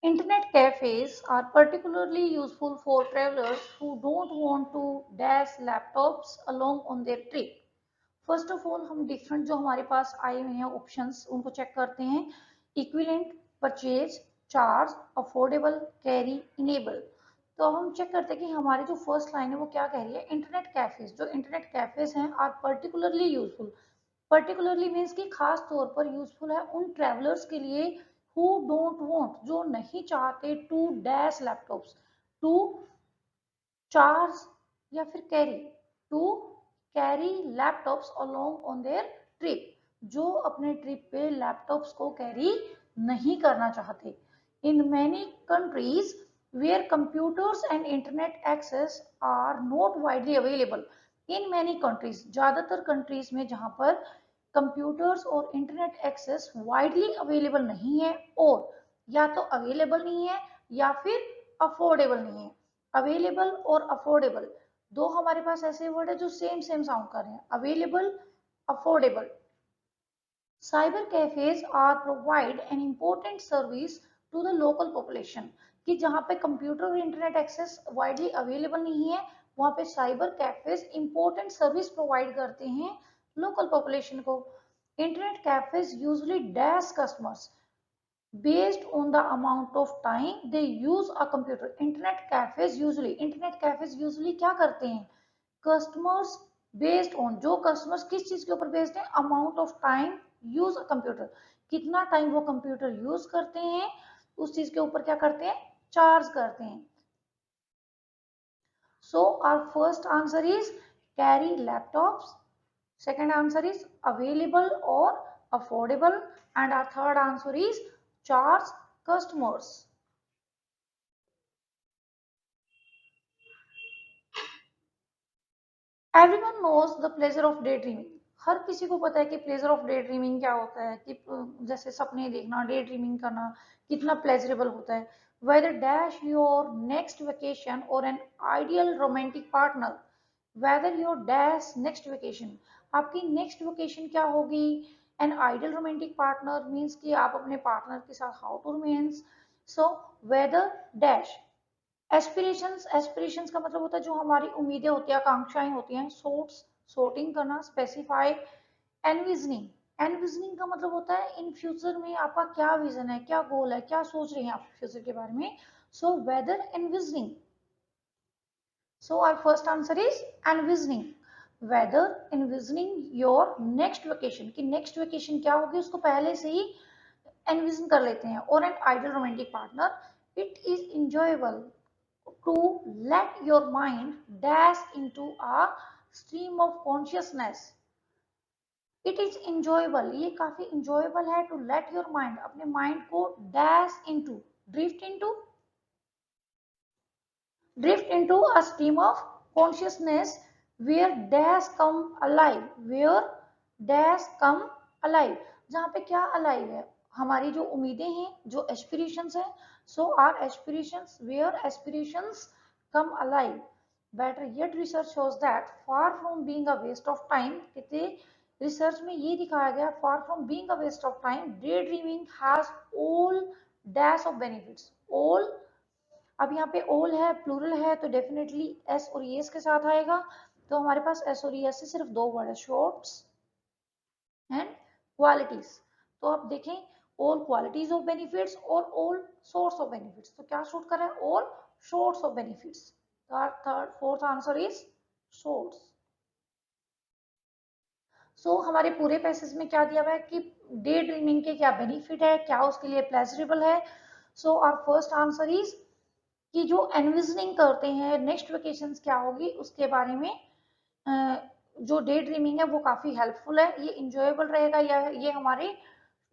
Internet cafes are particularly useful for travelers who don't want to dash laptops along on their trip. First of all हम different जो हमारे पास आए हुए हैं options उनको check करते हैं। Equivalent, purchase, charge, affordable, carry, enable. तो हम चेक करते हैं कि हमारी जो फर्स्ट लाइन है वो क्या कह रही है। इंटरनेट कैफेज, जो इंटरनेट कैफेज हैं are particularly useful. Particularly means कि खास तौर पर यूजफुल है उन ट्रेवलर्स के लिए हु डोंट वांट, जो नहीं चाहते to dash laptops, to charge या फिर carry, to carry laptops along on their trip, जो अपने ट्रिप पे लैपटॉप्स को कैरी नहीं करना चाहते। In many countries where computers and internet access are not widely available. In many countries, ज्यादातर कंट्रीज में जहां पर कंप्यूटर्स और इंटरनेट एक्सेस वाइडली अवेलेबल नहीं है, और या तो अवेलेबल नहीं है या फिर अफोर्डेबल नहीं है। अवेलेबल और अफोर्डेबल दो हमारे पास ऐसे वर्ड है जो सेम सेम साउंड कर रहे हैं, available, affordable. Cyber cafes are provide an important service to the local population, कि जहां पे कंप्यूटर और इंटरनेट एक्सेस वाइडली अवेलेबल नहीं है वहां पे cyber cafes important service provide करते हैं लोकल पॉपुलेशन को। Internet cafes usually dash customers based on the amount of time they use a computer। Internet cafes usually क्या करते हैं, कस्टमर्स बेस्ड ऑन, जो कस्टमर्स किस चीज के ऊपर बेस्ड है, amount of time use a computer, कितना टाइम वो कंप्यूटर यूज करते हैं उस चीज के ऊपर क्या करते हैं, चार्ज करते हैं। So our first answer is carry laptops, second answer is available or affordable, and our third answer is charge customers। Everyone knows the pleasure of day dreaming. हर किसी को पता है कि प्लेजर ऑफ डे ड्रीमिंग क्या होता है, कि जैसे सपने देखना, डे ड्रीमिंग करना कितना प्लेजरेबल होता है। Whether dash your next vacation और an ideal romantic partner, whether your dash next vacation, आपकी नेक्स्ट वेकेशन क्या होगी। An ideal romantic partner means कि आप अपने पार्टनर के साथ how to romance. So whether dash aspirations, aspirations का मतलब होता है जो हमारी उम्मीदें होती हैं, आकांक्षाएं होती हैं। सोर्ट्स, सॉर्टिंग करना। स्पेसिफाई, एनविजनिंग, एनविजनिंग का मतलब होता है इन फ्यूचर में आपका क्या विजन है, क्या गोल है, क्या सोच रहे हैं आप फ्यूचर के बारे में। So weather envisioning. So our first answer is envisioning. Weather envisioning your next vacation, कि नेक्स्ट वेकेशन क्या होगी उसको पहले से ही एनविजन कर लेते हैं। और an ideal romantic partner, it is enjoyable to let your mind dash into a stream of consciousness। it is enjoyable, ये काफी enjoyable है। to let your mind, अपने mind को dash into, drift into, drift into a stream of consciousness where dash come alive, where dash come alive, जहाँ पे क्या alive है, हमारी जो उम्मीदें हैं, जो एस्पिरेशंस हैं। So are aspirations, where aspirations come alive। better yet research shows that far from being a waste of time, कहते रिसर्च में ये दिखाया गया, far from being a waste of time, daydreaming has all dash of benefits। all, अब यहाँ पे all है, plural है, तो डेफिनेटली एस और एस के साथ आएगा। तो हमारे पास एस और एस से सिर्फ दो वर्ड है, शॉर्ट्स एंड क्वालिटीज। तो आप देखें, ऑल क्वालिटीज ऑफ बेनिफिट्स और ऑल सोर्स ऑफ बेनिफिट्स, तो क्या शूट कर रहा है, all source of benefits. Third fourth answer is source. So हमारे पूरे पैसेज में क्या दिया हुआ है कि डे ड्रीमिंग के क्या बेनिफिट है, क्या उसके लिए प्लेजरेबल है। So our first answer is कि जो एनविजनिंग करते हैं नेक्स्ट वेकेशंस क्या होगी उसके बारे में, जो डे ड्रीमिंग है वो काफी हेल्पफुल है, ये इंजॉयबल रहेगा, या ये हमारे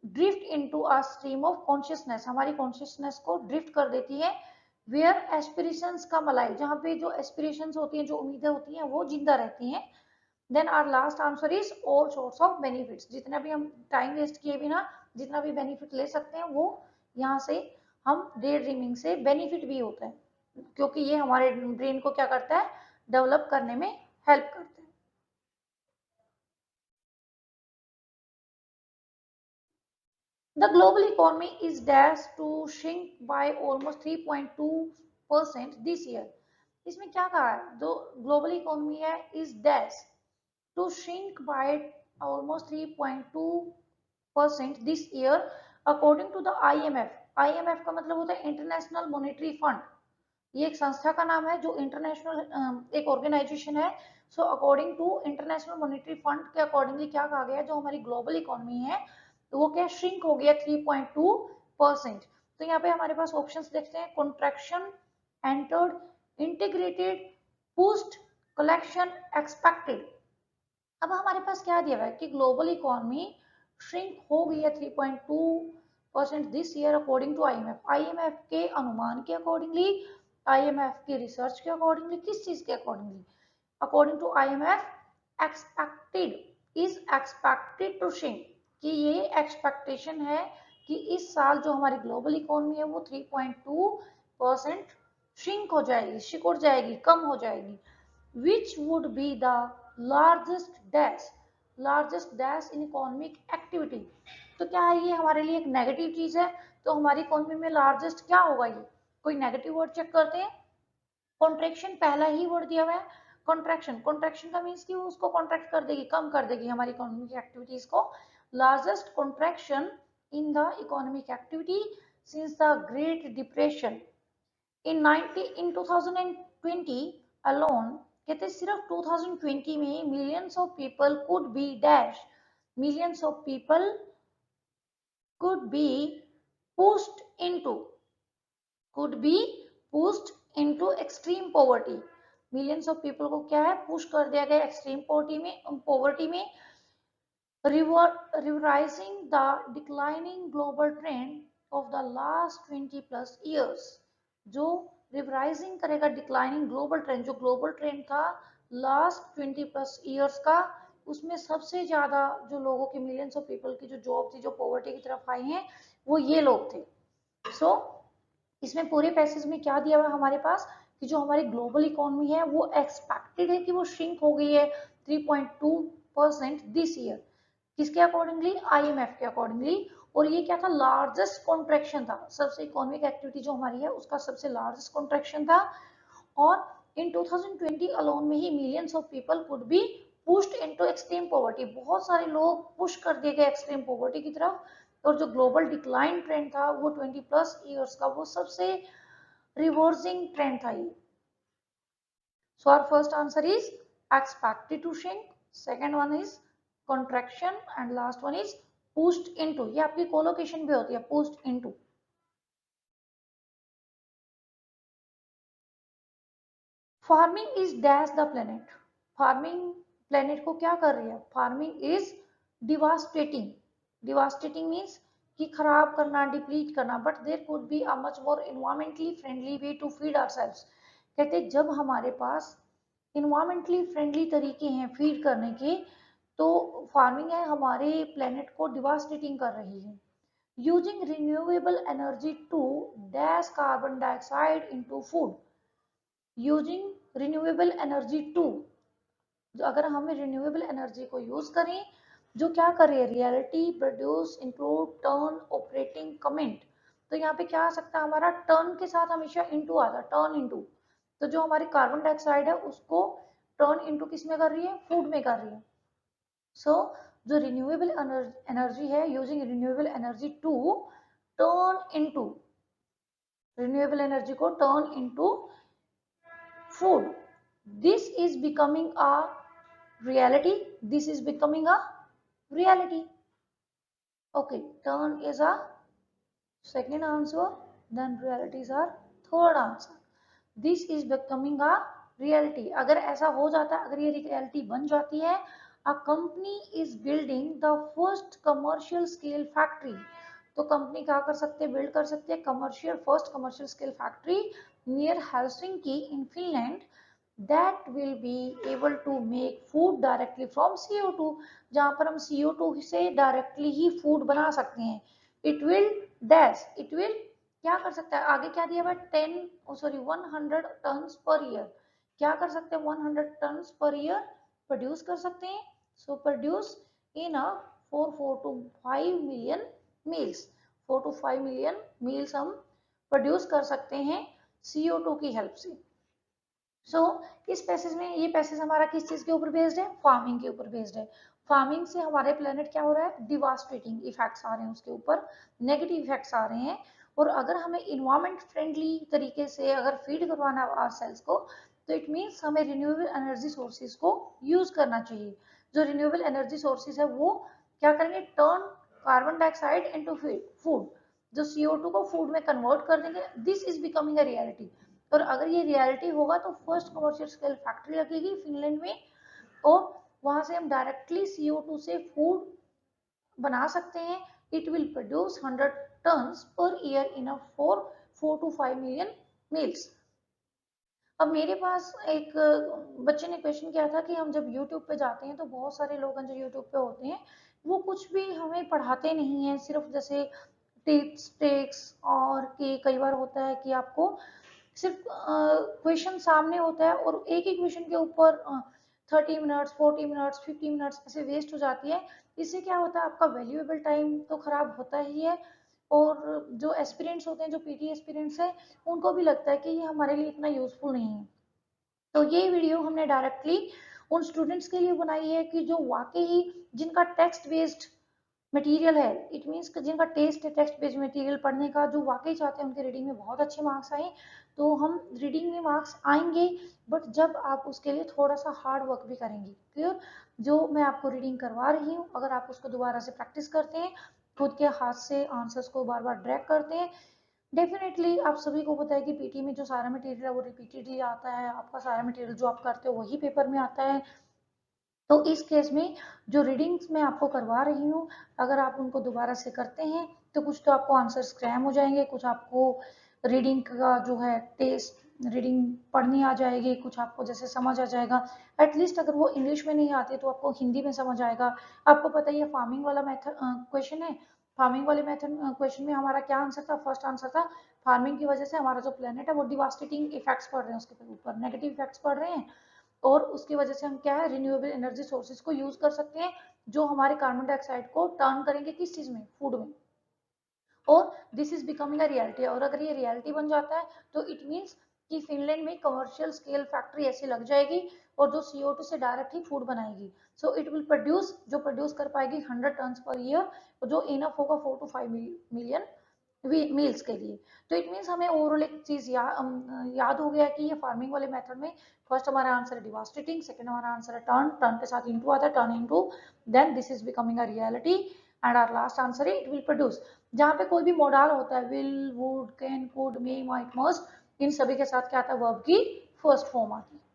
drift into a stream of consciousness, हमारी कॉन्शियसनेस को ड्रिफ्ट कर देती है। वेयर एस्पिरेशंस कम अलाइव, जहाँ पे जो एस्पिरेशंस होती हैं, जो उम्मीदें होती हैं वो जिंदा रहती हैं। Then our last answer is all source of benefits, जितना भी हम टाइम वेस्ट किए बिना जितना भी बेनिफिट ले सकते हैं वो यहाँ से हम डे ड्रीमिंग से बेनिफिट भी होता है, क्योंकि ये हमारे ब्रेन को क्या करता है, डेवलप करने में हेल्प करता है। The global economy is dashed to shrink by almost 3.2% this year. इसमें क्या कहा है? जो ग्लोबल इकोनॉमी है is dash to shrink by almost 3.2% this year according to the IMF. IMF का मतलब होता है इंटरनेशनल मॉनेटरी फंड। ये एक संस्था का नाम है जो इंटरनेशनल एक ऑर्गेनाइजेशन है। So according to international monetary fund के अकॉर्डिंगली क्या कहा गया, जो हमारी ग्लोबल इकोनॉमी है तो वो क्या श्रिंक हो गया 3.2%। तो यहाँ पे हमारे पास ऑप्शंस देखते हैं, contraction, entered, integrated, pushed, collection, expected. अब हमारे पास क्या दिया हुआ है कि ग्लोबल इकोनॉमी श्रिंक हो गई है 3.2% this year according to IMF. IMF के अनुमान के अकॉर्डिंगली, आईएमएफ की रिसर्च के अकॉर्डिंगली, किस चीज के accordingly, according to IMF expected is expected to shrink, कि ये एक्सपेक्टेशन है कि इस साल जो हमारी ग्लोबल इकोनॉमी है वो 3.2% श्रिंक हो जाएगी, सिकुड़ जाएगी, कम हो जाएगी। which would be the largest dash in economic activity। तो क्या है ये हमारे लिए एक नेगेटिव चीज है, तो हमारी इकोनॉमी में लार्जेस्ट क्या होगा, ये कोई नेगेटिव वर्ड चेक करते हैं। कॉन्ट्रैक्शन पहला ही वर्ड दिया हुआ है, कॉन्ट्रैक्शन। कॉन्ट्रैक्शन का मीन्स कि वो उसको कॉन्ट्रैक्ट कर देगी, कम कर देगी हमारी इकोनॉमिक एक्टिविटीज को। Largest contraction in the economic activity since the great depression in 2020 alone। कहते सिर्फ 2020 में millions of people could be dash, millions of people could be pushed into could be pushed into extreme poverty। millions of people को क्या है, push कर दिया गया extreme poverty में। reversing the declining global trend of the last 20 plus years। जो रिवराइजिंग करेगा declining global trend, जो ग्लोबल ट्रेंड था लास्ट 20 प्लस ईयर्स का, उसमें सबसे ज्यादा जो लोगों की, मिलियंस ऑफ पीपल की जो जॉब थी, जो पॉवर्टी की तरफ आई हैं, वो ये लोग थे। सो इसमें पूरे पैसेज में क्या दिया हुआ है हमारे पास कि जो हमारी ग्लोबल इकोनॉमी है वो एक्सपेक्टेड है कि वो श्रिंक हो गई है 3.2% दिस ईयर। किसके अकॉर्डिंगली, आईएमएफ के अकॉर्डिंगली। और ये क्या था, लार्जेस्ट कॉन्ट्रैक्शन था, सबसे इकोनॉमिक एक्टिविटी जो हमारी है उसका सबसे लार्जेस्ट कॉन्ट्रैक्शन था। और इन 2020 अलोन में ही millions of people could be pushed into extreme poverty, बहुत सारे लोग पुश कर दिए गए एक्सट्रीम पॉवर्टी की तरफ। और जो ग्लोबल डिक्लाइन ट्रेंड था वो 20 प्लस ईयर्स का, वो सबसे रिवर्सिंग ट्रेंड था ये। So our first answer is expected to shrink, second one is contraction and last one is pushed into। ये आपकी कोलोकेशन भी होती है, pushed into। Farming is dash the planet. Farming planet को क्या कर रही है, farming is devastating. Devastating means कि खराब करना, डिप्लीट करना। But there could be a much more environmentally friendly way to feed ourselves. कहते जब हमारे पास इन्वायरमेंटली फ्रेंडली तरीके हैं फीड करने के, तो फार्मिंग है हमारे प्लेनेट को डिवास्टेटिंग कर रही है। Using renewable energy to dash carbon dioxide into food. Using renewable energy to, अगर हमें रिन्यूएबल एनर्जी को यूज करें, जो क्या कर रही है, reality, produce, include, turn, operating, comment. तो यहाँ पे क्या आ सकता है हमारा, टर्न के साथ हमेशा इनटू आता है, टर्न इनटू। तो जो हमारी कार्बन डाइऑक्साइड है उसको टर्न इनटू किस में कर रही है, फूड में कर रही है। सो जो रिन्यूएबल एनर्जी है, using renewable energy to turn into, renewable energy को turn into food. This is becoming a reality, this is becoming a reality। okay, turn is a second answer, then realities are third answer। this is becoming a reality, अगर ऐसा हो जाता है, अगर ये reality बन जाती है, a company is building the first commercial scale factory। तो कंपनी क्या कर सकते हैं, बिल्ड कर सकते हैं first commercial scale factory near Helsinki in Finland, that will be able to make food directly from CO2। जहां पर हम CO2 से डायरेक्टली ही फूड बना सकते हैं। it will dash, it will क्या कर सकता है, आगे क्या दिया हुआ है, 100 टन्स पर ईयर। क्या कर सकते हैं, 100 टन्स पर ईयर प्रोड्यूस कर सकते हैं। So produce in a 4 to 5 million meals, 4 to 5 million meals हम प्रोड्यूस कर सकते हैं CO2 की हेल्प से। इस पैसेज में, ये पैसेज हमारा किस चीज के ऊपर बेस्ड है? फार्मिंग के ऊपर बेस्ड है। फार्मिंग से हमारे प्लेनेट क्या हो रहा है? डिवास्टेटिंग इफेक्ट्स आ रहे हैं उसके ऊपर, नेगेटिव इफेक्ट्स आ रहे हैं। और अगर हमें इन्वायरमेंट फ्रेंडली तरीके से अगर फीड करवाना आवर सेल्स को, तो इट मीन्स हमें रिन्यूएबल एनर्जी सोर्सेज को यूज करना चाहिए। जो रिन्यूएबल एनर्जी सोर्सेज है वो क्या करेंगे? Turn carbon dioxide into food, जो CO2 को फूड में कन्वर्ट कर देंगे। This is becoming a reality. और अगर ये रियलिटी होगा तो फर्स्ट कमर्शियल स्केल फैक्ट्री लगेगी फिनलैंड में, और वहां से हम डायरेक्टली CO2 से फूड बना सकते हैं। It will produce 100 tons per year enough for 4 to 5 million meals. अब मेरे पास एक बच्चे ने क्वेश्चन किया था कि हम जब YouTube पे जाते हैं तो बहुत सारे लोग हैं जो YouTube पे होते हैं, वो कुछ भी हमें पढ़ाते नहीं है, सिर्फ जैसे टिप्स ट्रिक्स, और कि कई बार होता है कि आपको सिर्फ क्वेश्चन सामने होता है और एक ही क्वेश्चन के ऊपर 30 मिनट्स 40 मिनट्स 50 मिनट्स ऐसे वेस्ट हो जाती है। इससे क्या होता है? आपका वैल्यूएबल टाइम तो खराब होता ही है, और जो एस्पिरेंट्स होते हैं, जो PT एस्पिरेंट्स हैं, उनको भी लगता है कि ये हमारे लिए इतना यूजफुल नहीं है। तो ये वीडियो हमने डायरेक्टली उन स्टूडेंट्स के लिए बनाई है कि जो वाकई ही जिनका टेक्स्ट बेस्ड मटेरियल है, इट मीन्स जिनका टेस्ट है टेक्स्ट बेस्ड मटेरियल पढ़ने का, जो वाकई चाहते हैं उनके रीडिंग में बहुत अच्छे मार्क्स आए। तो हम रीडिंग में मार्क्स आएंगे, बट जब आप उसके लिए थोड़ा सा हार्ड वर्क भी करेंगे। क्लियर? जो मैं आपको रीडिंग करवा रही हूँ, अगर आप उसको दोबारा से प्रैक्टिस करते हैं, खुद के हाथ से आंसर्स को बार बार ड्रैग करते हैं, डेफिनेटली आप सभी को पता है कि PT में जो सारा मटेरियल है वो रिपीटेडली आता है, आपका सारा मटेरियल जो आप करते हो वही पेपर में आता है। तो इस केस में जो रीडिंग्स मैं आपको करवा रही हूँ, अगर आप उनको दोबारा से करते हैं तो कुछ तो आपको आंसर स्क्रैम हो जाएंगे, कुछ आपको रीडिंग का जो है टेस्ट, रीडिंग पढ़नी आ जाएगी, कुछ आपको जैसे समझ आ जाएगा। एटलीस्ट अगर वो इंग्लिश में नहीं आती तो आपको हिंदी में समझ आएगा। आपको पता ही है फार्मिंग वाला मेथड क्वेश्चन है, फार्मिंग वाले मेथड क्वेश्चन में हमारा क्या आंसर था? फर्स्ट आंसर था फार्मिंग की वजह से हमारा जो प्लेनेट है वो डिवास्टेटिंग इफेक्ट्स पड़ रहे हैं, उसके ऊपर नेगेटिव इफेक्ट्स पड़ रहे हैं, और उसकी वजह से हम क्या है? रिन्यूएबल एनर्जी सोर्सेज को यूज कर सकते हैं, जो हमारे कार्बन डाइऑक्साइड को टर्न करेंगे किस चीज में? फूड में। और this is becoming a reality, और अगर ये रियलिटी बन जाता है तो इट मीन्स कि फिनलैंड में कमर्शियल स्केल फैक्ट्री ऐसी लग जाएगी और जो CO2 से डायरेक्ट ही फूड बनाएगी। सो इट विल प्रोड्यूस, जो प्रोड्यूस कर पाएगी 100 टन्स पर ईयर, जो इनफ होगा 4 to 5 मिलियन मील्स के लिए। तो इट मीन्स हमें ओवरऑल एक चीज याद हो गया कि ये फार्मिंग वाले मेथड में फर्स्ट हमारा आंसर है डिवास्टेटिंग, सेकंड हमारा आंसर है टर्न, टर्न के साथ इनटू आता है, turn into, then this is becoming a reality, and our last answer है इट विल प्रोड्यूस। जहाँ पे कोई भी मोडाल होता है, will would can could may might must, इन सभी के साथ क्या आता है? वर्ब की फर्स्ट फॉर्म आती है।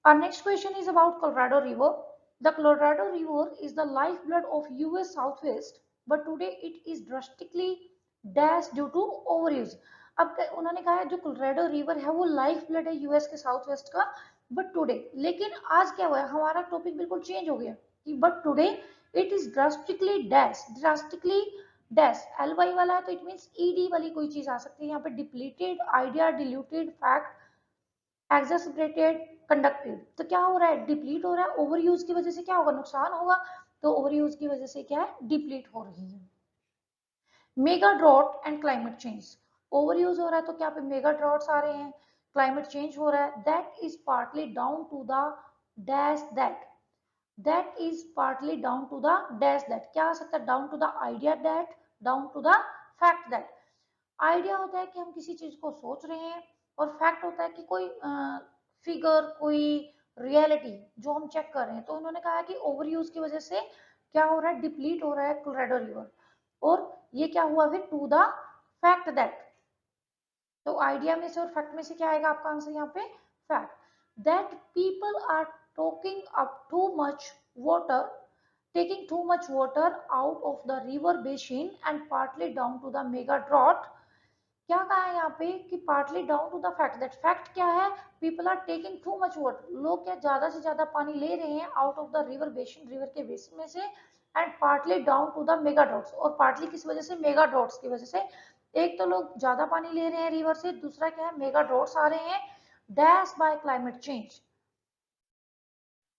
Our next question is about Colorado River. The Colorado River is the lifeblood of US Southwest, but today it is drastically dashed due to overuse. अब उन्होंने कहा है जो कोलोराडो रिवर है वो लाइफ ब्लड है US के साउथ वेस्ट का, बट टुडे, लेकिन आज क्या हुआ है? हमारा टॉपिक बिल्कुल चेंज हो गया कि but today it is drastically dash, drastically dash LY वाला है तो इट मीन्स ED वाली कोई चीज आ सकती है यहाँ पे। Depleted, idea, diluted, fact, accelerated, conductive. तो क्या हो रहा है? डिप्लीट हो रहा है। ओवर यूज की वजह से क्या होगा? नुकसान होगा। तो ओवर यूज की वजह से क्या है? डिप्लीट हो रही है। Mega drought and climate change, over use हो रहा है तो क्या पे मेगा ड्रॉट्स आ रहे हैं, क्लाइमेट चेंज हो रहा है। That is partly down to the dash that, that is partly down to the dash that. क्या आ सकता है? Down to the idea that, down to the fact that. Idea होता है कि हम किसी चीज को सोच रहे हैं, और फैक्ट होता है कि कोई फिगर, कोई रियलिटी जो हम चेक कर रहे हैं। तो उन्होंने कहा कि ओवर यूज की वजह से क्या हो रहा है? डिप्लीट हो रहा है कोलोराडो रिवर। और ये क्या हुआ फिर? To the fact that. तो आइडिया में से और फैक्ट में से क्या आएगा आपका आंसर यहाँ पे? Fact. That people are talking up too much water, taking too much water out of the river basin and partly down to the mega drought। क्या कहा है यहाँ पे कि partly down to the fact that, fact क्या है? People are taking too much water, लोग क्या ज्यादा से ज्यादा पानी ले रहे हैं out of the river basin, river के बेसिन में से, and partly down to the mega droughts. और पार्टली किस वजह से? मेगा ड्रॉट्स की वजह से। एक तो लोग ज्यादा पानी ले रहे हैं रिवर से, दूसरा क्या है? मेगा ड्रॉट्स आ रहे हैं, dash by climate change.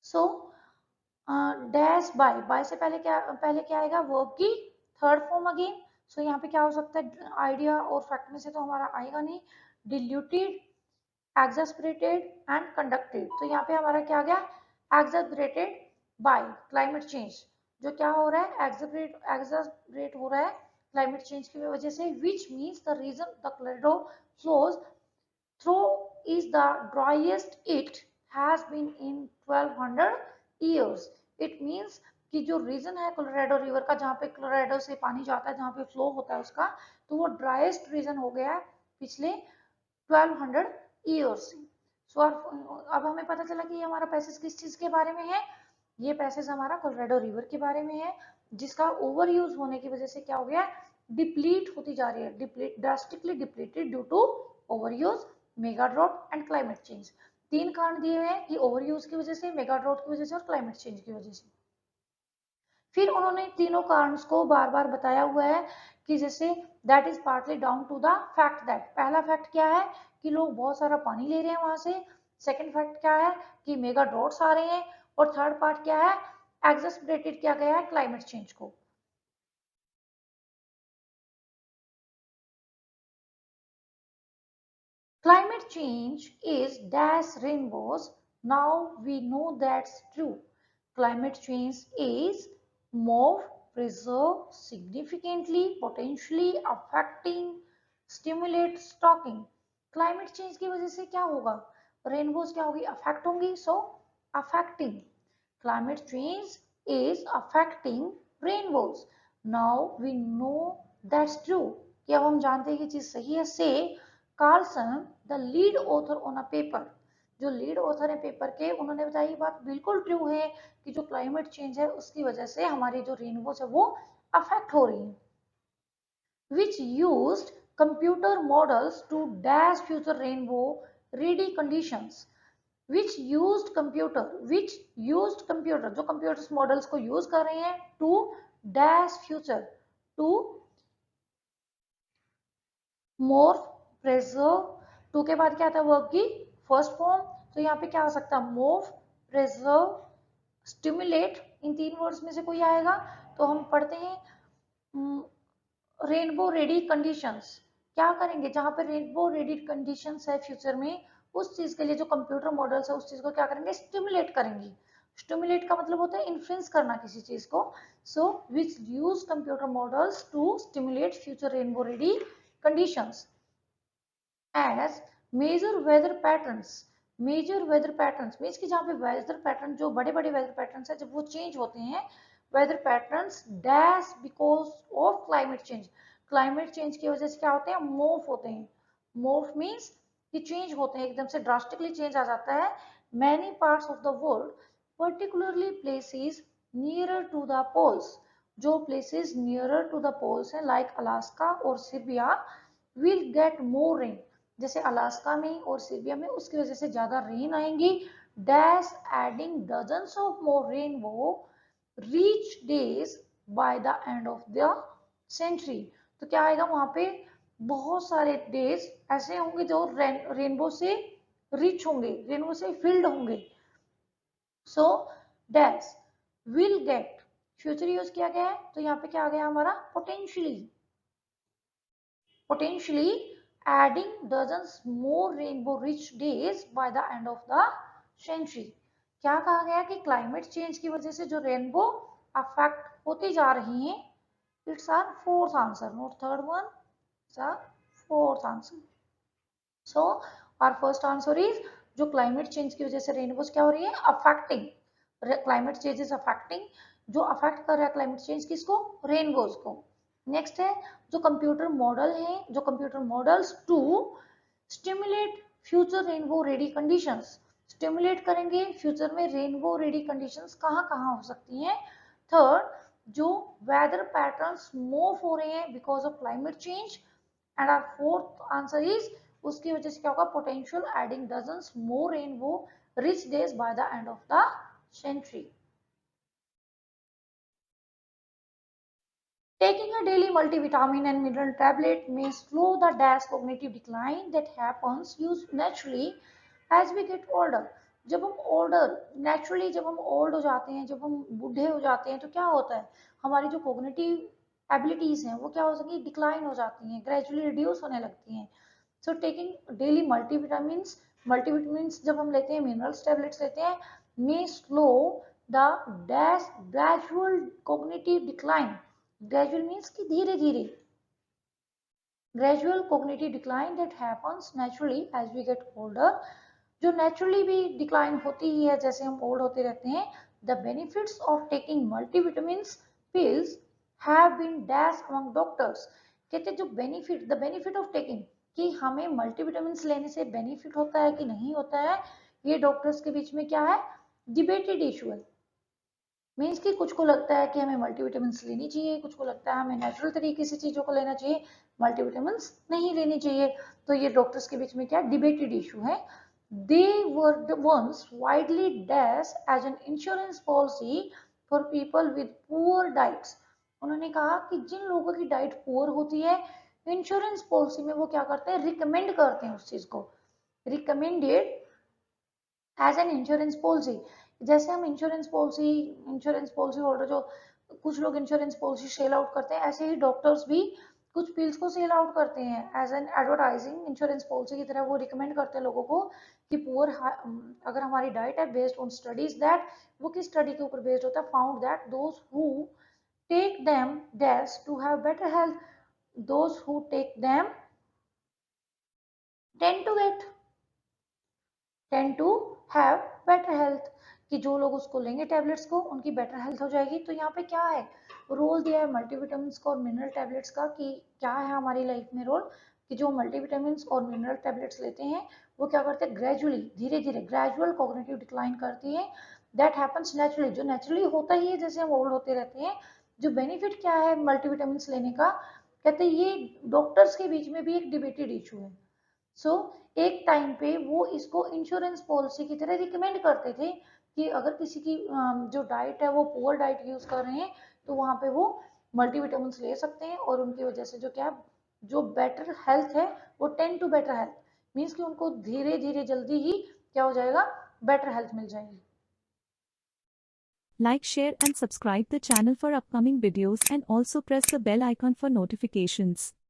So dash by से पहले क्या आएगा, वर्ब की थर्ड फॉर्म अगेन। सो यहाँ पे क्या हो सकता है, आइडिया और फैक्ट में से तो हमारा आएगा नहीं। डिल्यूटेड, एक्सस्परेटेड एंड कंडक्टेड, तो यहाँ पे हमारा क्या आ गया, एक्सस्परेटेड बाय क्लाइमेट चेंज। जो क्या हो रहा है, एक्सस्परेट हो रहा है क्लाइमेट चेंज की वजह से, which means the reason the Colorado flows through is the driest it has been in 1200 years. It means कि जो रीजन है कोलोराडो रिवर का, जहाँ पे कोलोराडो से पानी जाता है, जहाँ पे फ्लो होता है उसका, तो वो ड्राइएस्ट रीजन हो गया है पिछले 1200 ईयर्स से। सो अब हमें पता चला कि ये हमारा पैसेज किस चीज के बारे में है। ये पैसेज हमारा कोलोराडो रिवर के बारे में है, जिसका ओवर यूज होने की वजह से क्या हो गया, डिप्लीट होती जा रही है, drastically depleted due to over use, mega drought and climate change. तीन कारण दिए हुए हैं कि ओवर यूज की वजह से, मेगा ड्रॉट की वजह से और क्लाइमेट चेंज की वजह से। फिर उन्होंने तीनों कारण को बार बार बताया हुआ है कि जैसे that is partly down to the fact that, पहला फैक्ट क्या है कि लोग बहुत सारा पानी ले रहे हैं वहां से, सेकंड फैक्ट क्या है कि मेगा ड्रॉट्स आ रहे हैं, और थर्ड पार्ट क्या है, एक्सस्परेटेड किया गया है क्लाइमेट चेंज को। Climate change is dash rainbows. Now we know that's true. Climate change is move, preserve, significantly, potentially affecting, stimulate, stalking. Climate change की वजह से क्या होगा, रेनबोज क्या होगी, अफेक्ट होंगी, सो affecting. Climate change is affecting rainbows. Now we know that's true. कि अब हम जानते हैं कि चीज सही है। से Carlson the lead author on a paper, जो लीड ऑथर है पेपर के, उन्होंने बताया ये बात बिल्कुल ट्रू है कि जो क्लाइमेट चेंज है उसकी वजह से हमारी जो रेनबोज है वो अफेक्ट हो रही है। which used computer models to dash future rainbow ready conditions, which used computer जो कंप्यूटर मॉडल्स को यूज कर रहे हैं to dash future, to more preserve, to के बाद क्या आता है वर्ब की फर्स्ट फॉर्म, तो यहाँ पे क्या हो सकता है, मूव, प्रेजर्व, स्टिमुलेट, इन तीन वर्ड्स में से कोई आएगा। तो हम पढ़ते हैं रेनबो रेडी कंडीशंस, क्या करेंगे जहां पे रेनबो रेडी कंडीशंस है फ्यूचर में, उस चीज के लिए जो कंप्यूटर मॉडल्स है उस चीज को क्या करेंगे, स्टिमुलेट करेंगे। स्टिमुलेट का मतलब होता है इन्फ्लुएंस करना किसी चीज को। So which use computer models to stimulate future rainbow ready conditions as major weather patterns. Major weather patterns means कि जहाँ पे वेदर पैटर्न, जो बड़े बड़े वेदर पैटर्न्स है, जब वो चेंज होते हैं, weather patterns dash because of climate change, climate change की वजह से क्या होते हैं, मूव होते हैं। मूव मीन्स कि चेंज होते हैं, एकदम से ड्रास्टिकली चेंज आ जाता है। Many parts of the world, particularly places nearer to the poles, जो places nearer to the poles है लाइक अलास्का और Siberia, will get more rain, जैसे अलास्का में और सीरिया में, उसकी वजह से ज्यादा रेन आएंगी। Dash adding dozens of more rainbow rich days by the end of the century, तो क्या आएगा वहां पे, बहुत सारे डेज ऐसे होंगे जो रेनबो से रिच होंगे, रेनबो से फिल्ड होंगे। So dash will get, future use किया गया है, तो यहाँ पे क्या आ गया हमारा, potentially, potentially adding dozens more rainbow rich days by the end of the century। क्या कहा गया कि क्लाइमेट चेंज की वजह से जो रेनबो अफेक्ट होती जा रही हैं, it's our fourth answer, not third one, it's our fourth answer. So our first answer is, जो क्लाइमेट चेंज की वजह से रेनबोज क्या हो रही है, affecting, climate change is affecting, जो अफेक्ट कर रहा है क्लाइमेट चेंज किसको, रेनबोज को। नेक्स्ट है जो कंप्यूटर मॉडल है, जो computer models to stimulate future rainbow ready conditions, stimulate करेंगे फ्यूचर में रेनबो रेडी कंडीशंस कहाँ कहाँ हो सकती हैं। थर्ड, जो वेदर पैटर्न्स मूव हो रहे हैं because of climate change, and our fourth answer is, उसकी वजह से क्या होगा, potential adding dozens more rainbow rich days by the end of the century. Taking a daily multivitamin and mineral tablet may slow the dash cognitive decline that happens naturally as we get older. जब हम older naturally जब हम old हो जाते हैं, जब हम बूढ़े हो जाते हैं, तो क्या होता है, हमारी जो कोग्निटिव एबिलिटीज हैं वो क्या हो सकती है, डिक्लाइन हो जाती हैं, ग्रेजुअली रिड्यूस होने लगती हैं। सो टेकिंग डेली मल्टीविटामिन्स जब हम लेते हैं, मिनरल्स टैबलेट्स लेते हैं, may slow the dash gradual cognitive decline. Gradual means कि धीरे धीरे, gradual cognitive decline that happens naturally as we get older, जो नेचुरली भी डिक्लाइन होती ही है जैसे हम ओल्ड होते रहते हैं। The benefits of taking multivitamins pills have been dash among doctors. कहते हैं जो बेनिफिट ऑफ टेकिंग, कि हमें मल्टीविटामिन्स लेने से बेनिफिट होता है कि नहीं होता है, ये डॉक्टर्स के बीच में क्या है, डिबेटेड इशू है। मीन्स कि कुछ को लगता है कि हमें मल्टीविटामिन्स लेनी चाहिए, कुछ को लगता है हमें नेचुरल तरीके से चीज़ों को लेना चाहिए, मल्टीविटामिन्स नहीं लेनी चाहिए। तो ये डॉक्टर्स के बीच में क्या डिबेटेड इशू है। They were once widely dash as an insurance policy for people with poor diets. उन्होंने कहा कि जिन लोगों की डाइट पुअर होती है, इंश्योरेंस पॉलिसी में वो क्या करते हैं, रिकमेंड करते हैं उस चीज़ को, recommended as an insurance policy. जैसे हम इंश्योरेंस पॉलिसी होल्डर जो कुछ लोग इंश्योरेंस पॉलिसी सेल आउट करते हैं, ऐसे ही डॉक्टर्स भी कुछ पिल्स को सेल आउट करते हैं as an advertising insurance policy की तरह। वो रिकमेंड करते हैं लोगों को कि पुअर, अगर हमारी डाइट है बेस्ड ऑन स्टडीज दैट, वो किस स्टडी के ऊपर बेस्ड होता है, found that those who take them dash to have better health, those who take them tend to get tend to have better health, कि जो लोग उसको लेंगे टैबलेट्स को उनकी बेटर हेल्थ हो जाएगी। तो यहाँ पे क्या है, रोल दिया है मल्टीविटामिन का और मिनरल टैबलेट्स का, कि क्या है हमारी लाइफ में रोल, कि जो मल्टीविटामिन और मिनरल टैबलेट्स लेते हैं वो क्या करते हैं, ग्रेजुअली धीरे धीरे ग्रेजुअल कॉग्निटिव डिक्लाइन करती है। दैट हैपन्स नेचुरली, जो नेचुरली होता ही है जैसे हम ओल्ड होते रहते हैं। जो बेनिफिट क्या है मल्टीविटामिन लेने का, कहते हैं ये डॉक्टर्स के बीच में भी एक डिबेटेड इशू है। एक टाइम पे वो इसको इंश्योरेंस पॉलिसी की तरह रिकमेंड करते थे, कि अगर किसी की जो डाइट है वो पुअर डाइट यूज कर रहे हैं, तो वहां पे वो मल्टीविटामिन ले सकते हैं, और उनकी वजह से जो क्या, जो बेटर हेल्थ है, वो tend to better health, means कि उनको धीरे धीरे जल्दी ही क्या हो जाएगा, बेटर हेल्थ मिल जाएगी। Like, share and subscribe the channel for upcoming videos, and also press the bell icon for notifications.